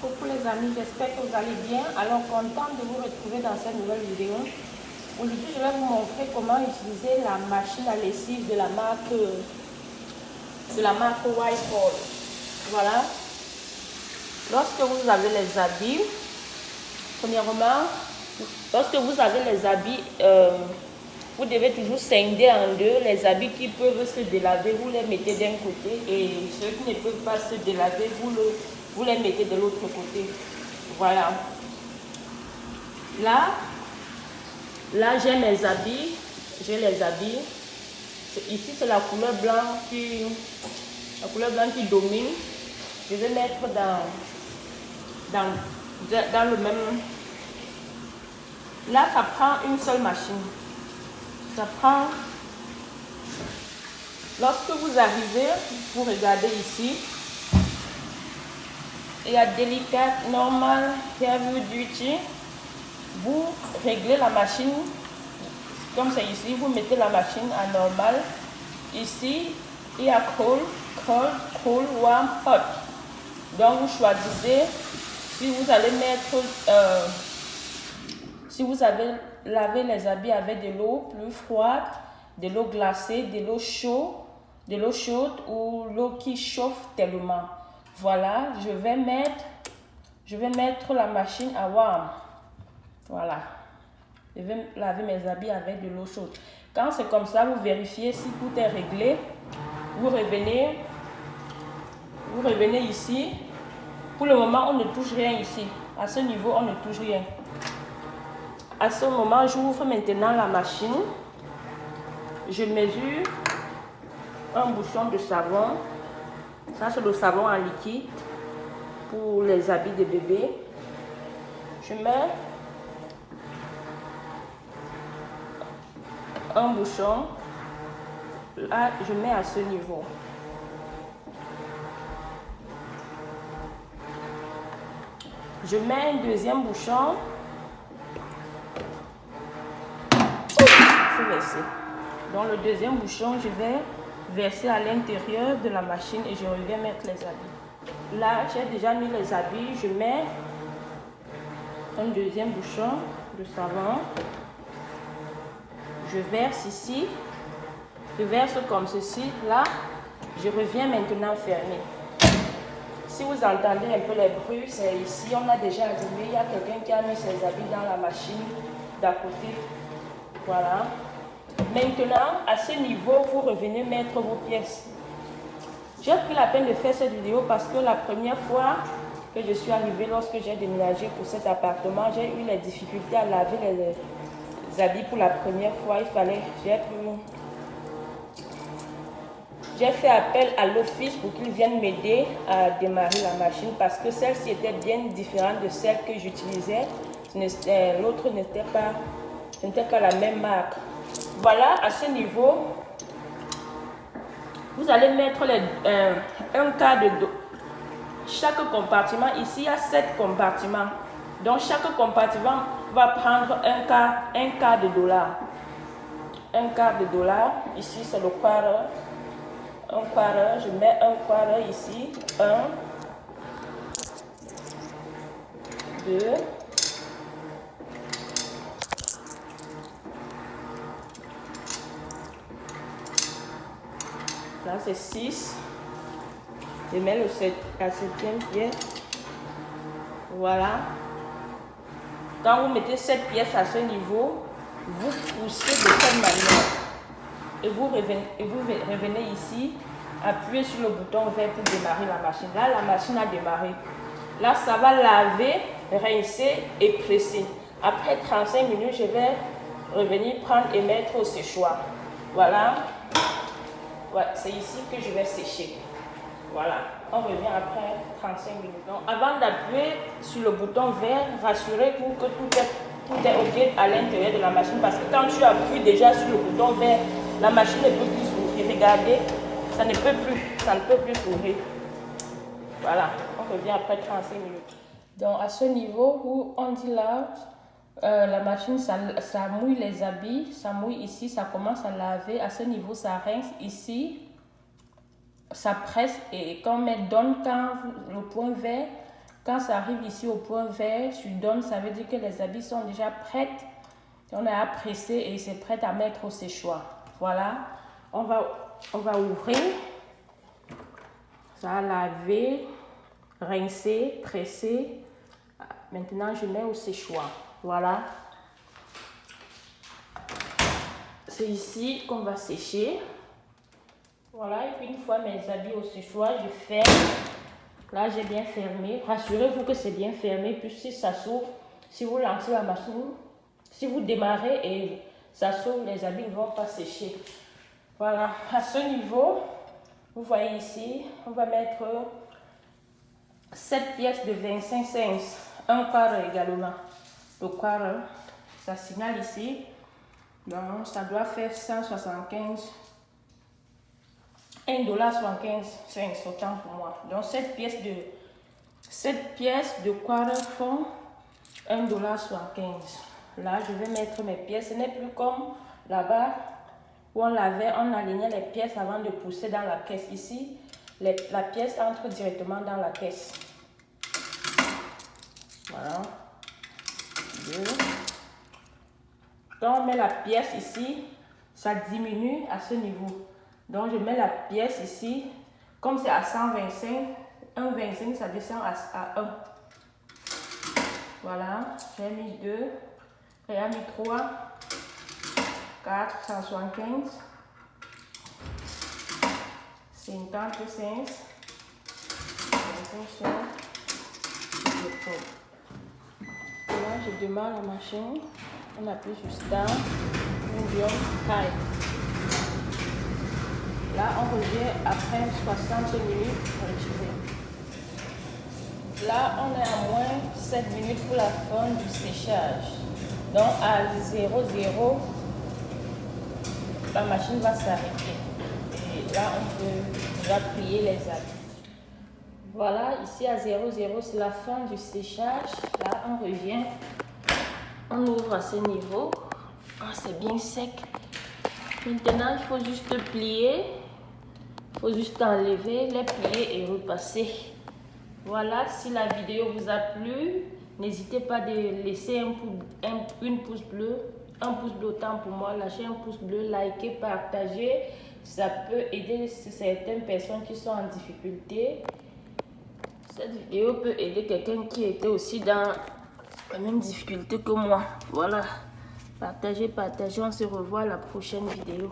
Coucou les amis, j'espère que vous allez bien. Alors, content de vous retrouver dans cette nouvelle vidéo. Aujourd'hui, je vais vous montrer comment utiliser la machine à lessive de la marque Whitehall. Voilà. Lorsque vous avez les habits, premièrement, lorsque vous avez les habits, vous devez toujours scinder en deux. Les habits qui peuvent se délaver, vous les mettez d'un côté, et ceux qui ne peuvent pas se délaver, vous les mettez de l'autre côté. Voilà. Là j'ai mes habits. J'ai les habits. Ici, c'est la couleur blanche qui domine. Je vais mettre dans le même. Là, ça prend une seule machine. Ça prend. Lorsque vous arrivez, vous regardez ici. Il y a délicat, normal, heavy duty. Vous réglez la machine comme c'est ici. Vous mettez la machine à normal. Ici, il y a cold, warm, hot. Donc, vous choisissez si vous allez mettre, si vous avez lavé les habits avec de l'eau plus froide, de l'eau glacée, de l'eau chaude ou l'eau qui chauffe tellement. Voilà, je vais mettre la machine à warm. Voilà. Je vais laver mes habits avec de l'eau chaude. Quand c'est comme ça, vous vérifiez si tout est réglé. Vous revenez ici. Pour le moment, on ne touche rien ici. À ce niveau, on ne touche rien. À ce moment, j'ouvre maintenant la machine. Je mesure un bouchon de savon. Ça, c'est le savon en liquide pour les habits de bébé. Je mets un bouchon. Là, je mets à ce niveau. Je mets un deuxième bouchon. C'est versé. Dans le deuxième bouchon, je vais verser à l'intérieur de la machine et je reviens mettre les habits. Là, j'ai déjà mis les habits. Je mets un deuxième bouchon de savon. Je verse ici. Je verse comme ceci. Là, je reviens maintenant fermer. Si vous entendez un peu les bruits, c'est ici. On a déjà allumé. Il y a quelqu'un qui a mis ses habits dans la machine d'à côté. Voilà. Maintenant, à ce niveau, vous revenez mettre vos pièces. J'ai pris la peine de faire cette vidéo parce que la première fois que je suis arrivée, lorsque j'ai déménagé pour cet appartement, j'ai eu les difficultés à laver les habits pour la première fois. J'ai fait appel à l'office pour qu'ils viennent m'aider à démarrer la machine parce que celle-ci était bien différente de celle que j'utilisais. L'autre n'était pas la même marque. Voilà, à ce niveau, vous allez mettre un quart de dos. Chaque compartiment, ici il y a 7 compartiments. Donc chaque compartiment va prendre un quart de dollar. Un quart de dollar, ici c'est le quart. Un quart, je mets un quart ici. 1, 2, là c'est 6. Je mets la 7e pièce. Voilà. Quand vous mettez cette pièce à ce niveau, vous poussez de cette manière. Et vous revenez ici, appuyez sur le bouton vert pour démarrer la machine. Là, la machine a démarré. Là, ça va laver, rincer et presser. Après 35 minutes, je vais revenir prendre et mettre au séchoir. Voilà. Ouais, c'est ici que je vais sécher. Voilà. On revient après 35 minutes. Donc, avant d'appuyer sur le bouton vert, rassurez-vous que tout est OK à l'intérieur de la machine. Parce que quand tu appuies déjà sur le bouton vert, la machine ne peut plus s'ouvrir. Regardez, ça ne peut plus s'ouvrir. Voilà, on revient après 35 minutes. Donc à ce niveau où on dit là, la machine ça mouille les habits, ça mouille ici, ça commence à laver. À ce niveau, ça rince ici, ça presse et quand le point vert, Quand ça arrive ici au point vert sur donne, ça veut dire que les habits sont déjà prêts. On a à presser et c'est prêt à mettre au séchoir. Voilà, on va ouvrir. Ça, laver, rincer, presser. Maintenant, je mets au séchoir. Voilà. C'est ici qu'on va sécher. Voilà, et puis une fois mes habits au séchoir, je ferme. Là, j'ai bien fermé. Rassurez-vous que c'est bien fermé. Puis si ça s'ouvre, si vous lancez la machine, si vous démarrez et ça s'ouvre, les habits ne vont pas sécher. Voilà, à ce niveau, vous voyez ici, on va mettre 7 pièces de 25 cents. Un quart également. Le quart, ça signale ici. Donc, ça doit faire 175. $1,75, autant pour moi. Donc, 7 pièces de quart font $1,75. Là, je vais mettre mes pièces. Ce n'est plus comme là-bas où on alignait les pièces avant de pousser dans la caisse. Ici, la pièce entre directement dans la caisse. Voilà. 2. Quand on met la pièce ici, ça diminue à ce niveau. Donc, je mets la pièce ici. Comme c'est à 125, 1,25, ça descend à 1. Voilà, j'ai mis 2. J'ai mis 3. 4, 175. 50 cents. 25 cents. Là, je démarre la machine. On appuie sur Start. Medium, High. Là, on revient après 60 minutes. Là, on est à moins 7 minutes pour la fin du séchage. Donc, à 0,0, la machine va s'arrêter. Et là, on peut déjà plier les habits. Voilà, ici à 0,0, c'est la fin du séchage. Là, on revient. On ouvre à ce niveau. Ah, c'est bien sec. Maintenant, il faut juste plier. Il faut juste enlever, les plier et repasser. Voilà, si la vidéo vous a plu, n'hésitez pas de laisser un pouce bleu autant pour moi. Lâchez un pouce bleu, likez, partagez. Ça peut aider certaines personnes qui sont en difficulté. Cette vidéo peut aider quelqu'un qui était aussi dans la même difficulté que moi. Voilà, partagez, on se revoit à la prochaine vidéo.